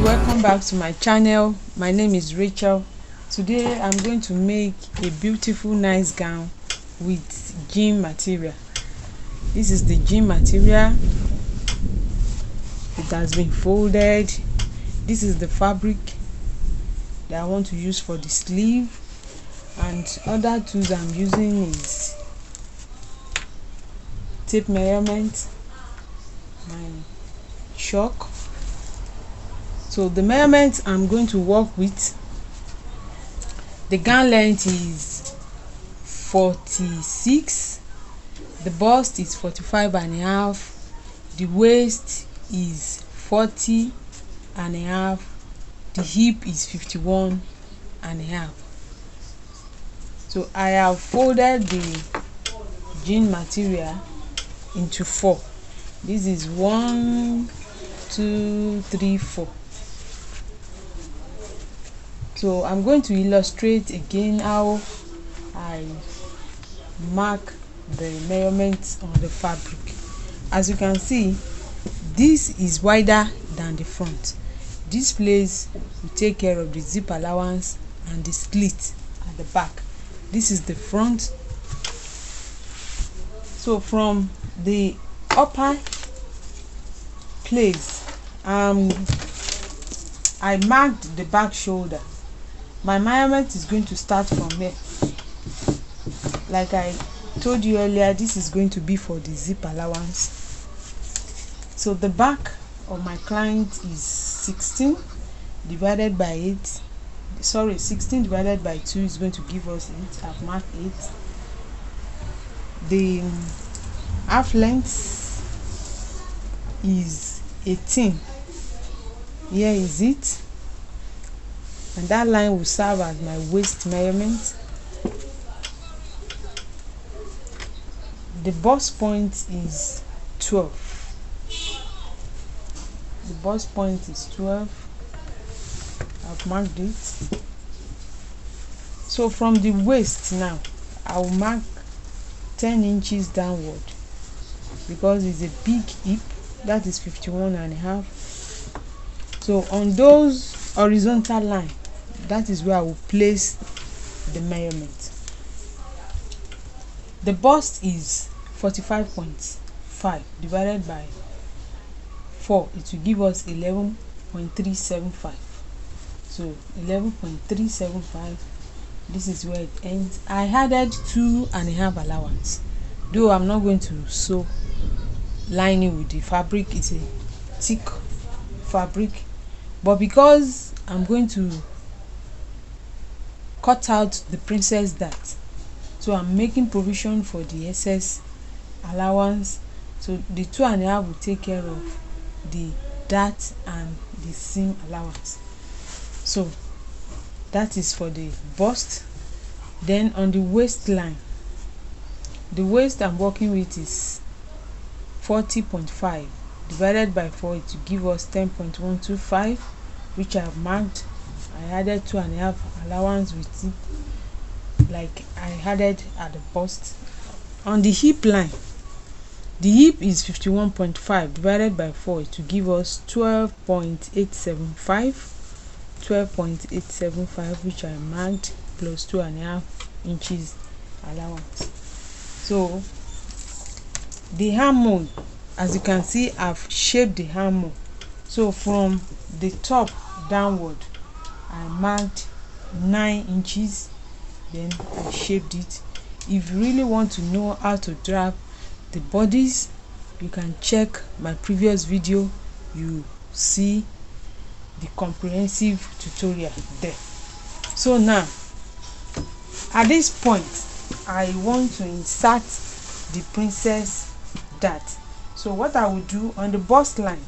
welcome back to my channel. My name is Rachel. Today I'm going to make a beautiful nice gown with jean material. This is the jean material. It has been folded. This is the fabric that I want to use for the sleeve, and other tools I'm using is tape measurement, my chalk. So the measurements I'm going to work with, the gown length is 46, the bust is 45.5, the waist is 40.5, the hip is 51.5. So I have folded the jean material into 4. This is 1, 2, 3, 4. So I'm going to illustrate again how I mark the measurements on the fabric. As you can see, this is wider than the front. This place will take care of the zip allowance and the slit at the back. This is the front. So from the upper place, I marked the back shoulder. My measurement is going to start from here. Like I told you earlier, this is going to be for the zip allowance. So the back of my client is 16 divided by 8. Sorry, 16 divided by 2 is going to give us 8. I've marked 8. The half length is 18. Here is it. And that line will serve as my waist measurement. The bust point is 12. The bust point is 12. I've marked it. So from the waist now, I will mark 10 inches downward because it's a big hip. That is 51.5. So on those horizontal line, that is where I will place the measurement. The bust is 45.5 divided by 4. It will give us 11.375. So 11.375. This is where it ends. I added 2.5 allowance. Though I'm not going to sew lining with the fabric, it's a thick fabric, but because I'm going to cut out the princess dart, so I'm making provision for the excess allowance. So the 2.5 will take care of the dart and the seam allowance. So that is for the bust. Then on the waistline, the waist I'm working with is 40.5 divided by 4. It will give us 10.125, which I have marked. I added 2.5 allowance with it, like I added at the bust. On the hip line, the hip is 51.5 divided by 4. It will give us 12.875. 12.875, which I marked, plus 2.5 inches allowance. So the armhole, as you can see, I've shaped the armhole. So from the top downward, I marked 9 inches, then I shaped it. If you really want to know how to drape the bodies, you can check my previous video. You see the comprehensive tutorial there. So now at this point, I want to insert the princess dart. So what I will do on the bust line,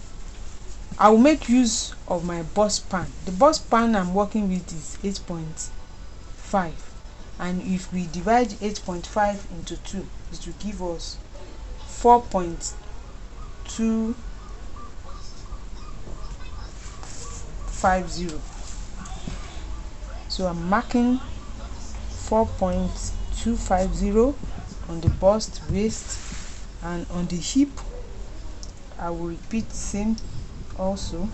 I will make use of my bust pan. The bust pan I'm working with is 8.5, and if we divide 8.5 into 2, it will give us 4.250. So I'm marking 4.250 on the bust, waist, and on the hip I will repeat same also.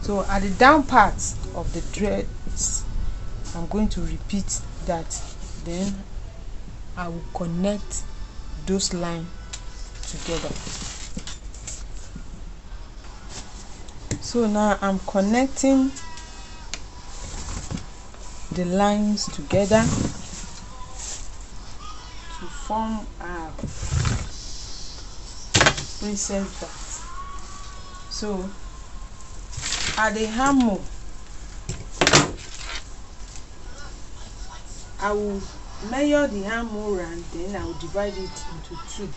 So at the down part of the dress, I'm going to repeat that, then I will connect those lines together. So now I'm connecting the lines together to form a princess belt. So at the hammer, I will measure the hammer and then I will divide it into 2.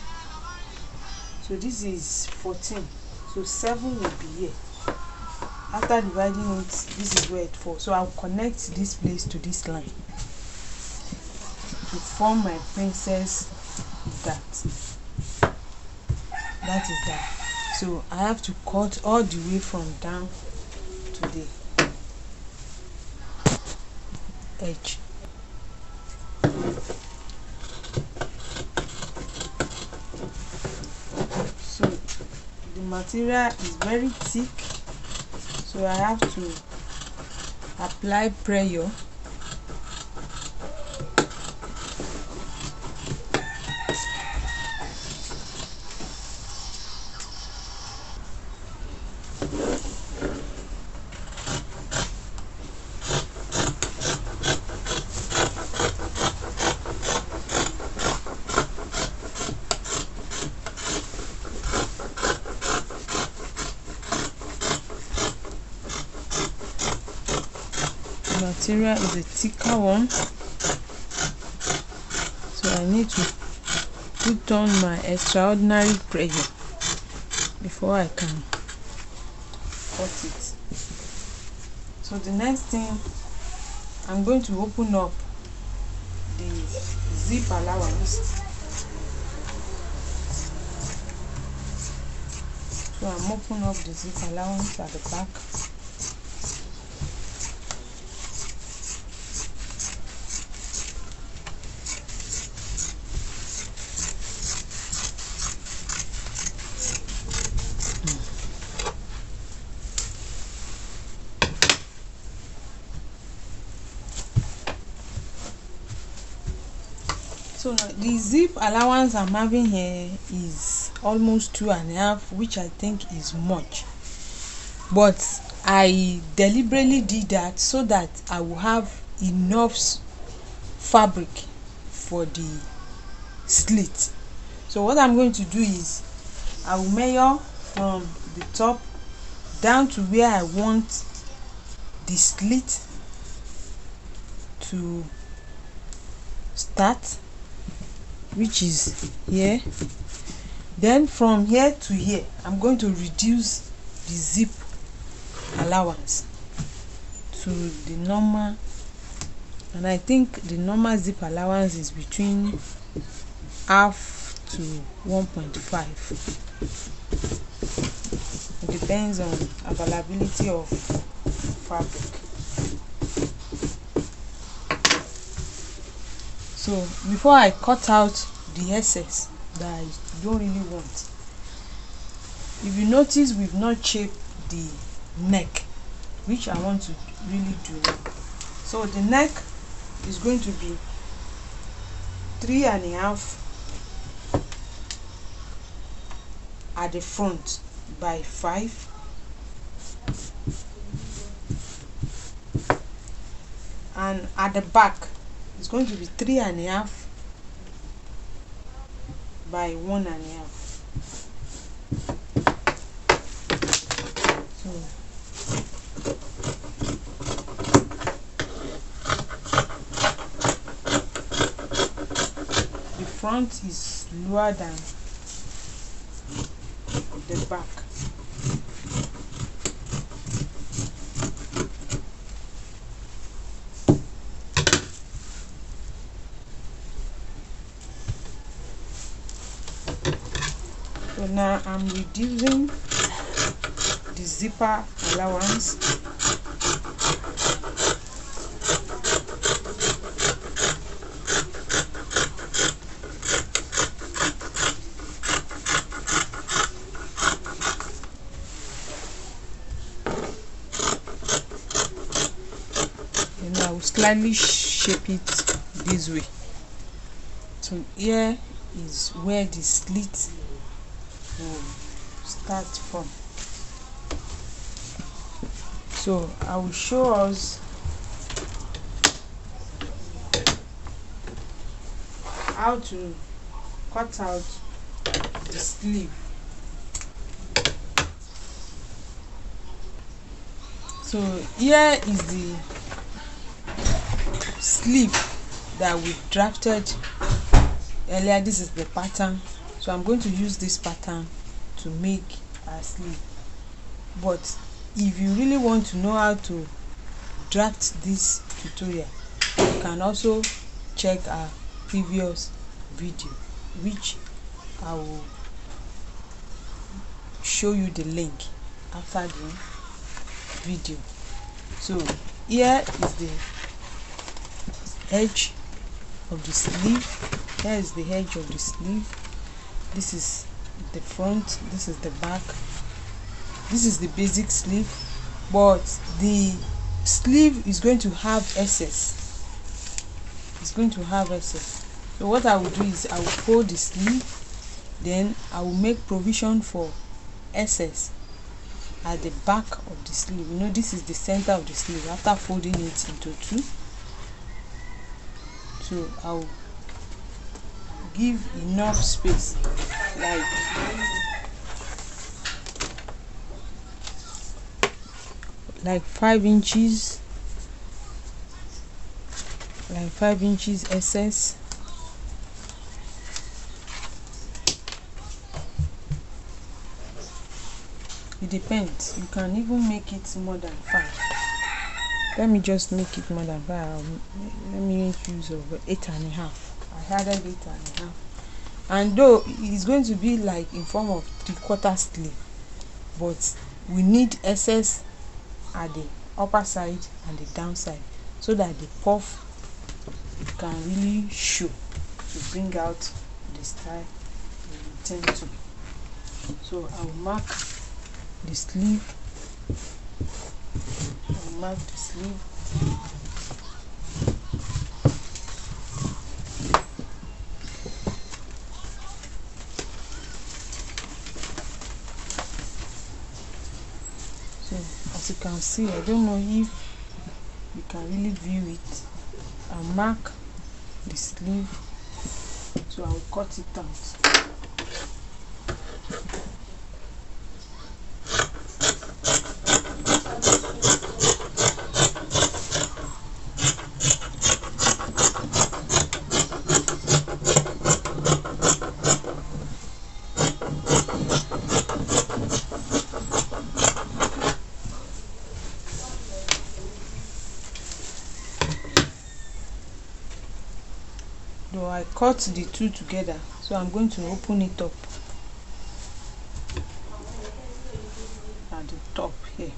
So this is 14, so 7 will be here. After dividing it, this is where it falls. So I'll connect this place to this line to form my princess dart. That is that. So I have to cut all the way from down to the edge. So the material is very thick, so I have to apply pressure. Material is a thicker one, so I need to put on my extraordinary pressure before I can cut it. So the next thing, I'm going to open up the zip allowance. So I'm opening up the zip allowance at the back. So now the zip allowance I'm having here is almost 2.5, which I think is much, but I deliberately did that so that I will have enough fabric for the slit. So what I'm going to do is I will measure from the top down to where I want the slit to start, which is here. Then from here to here, I'm going to reduce the zip allowance to the normal, and I think the normal zip allowance is between 1/2 to 1.5. It depends on availability of fabric. So before I cut out the excess that I don't really want, if you notice, we've not shaped the neck, which I want to really do now. So the neck is going to be 3.5 at the front by 5, and at the back it's going to be 3.5 by 1.5. So the front is lower than the back. So now I'm reducing the zipper allowance. and I will slightly shape it this way. So here is where the slit will start from. So I will show us how to cut out the sleeve. So here is the sleeve that we drafted earlier. This is the pattern, so I'm going to use this pattern to make our sleeve. But if you really want to know how to draft this tutorial, you can also check our previous video, which I will show you the link after the video. So here is the edge of the sleeve. Here is the edge of the sleeve. This is the front, this is the back. This is the basic sleeve, but the sleeve is going to have excess. It's going to have excess. So what I will do is I will fold the sleeve, then I will make provision for excess at the back of the sleeve. You know, this is the center of the sleeve after folding it into two. So I will give enough space, like 5 inches, like 5 inches excess. It depends, you can even make it more than 5. Let me just make it more than 5. Let me make use of 8.5. I added 8.5, and though it's going to be like in form of 3/4 sleeve, but we need excess at the upper side and the downside so that the puff can really show to bring out the style we intend to. So I will mark the sleeve. I will mark the sleeve. So as you can see, I don't know if you can really view it. I mark the sleeve, so I will cut it out. Though I cut the two together, so I'm going to open it up at the top here.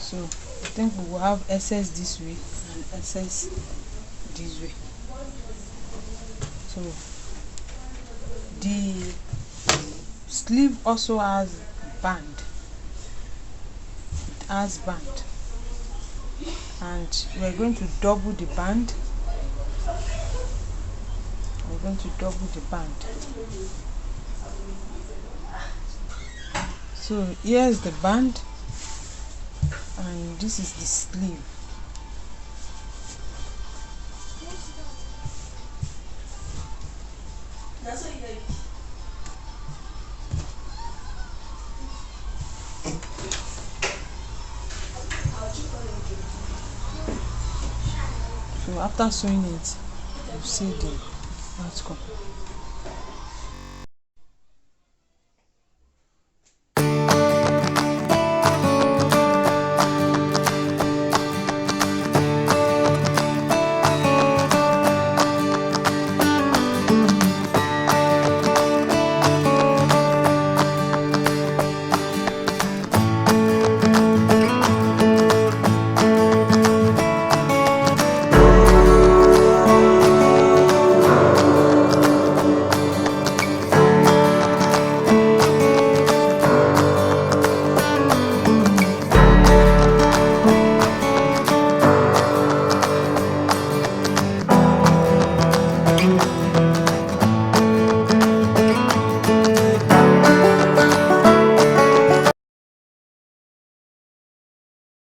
So I think we will have excess this way and excess this way. So the sleeve also has band. It has band, and we're going to double the band. We're going to double the band. So here's the band, and this is the sleeve. So after sewing it, you see the outcome.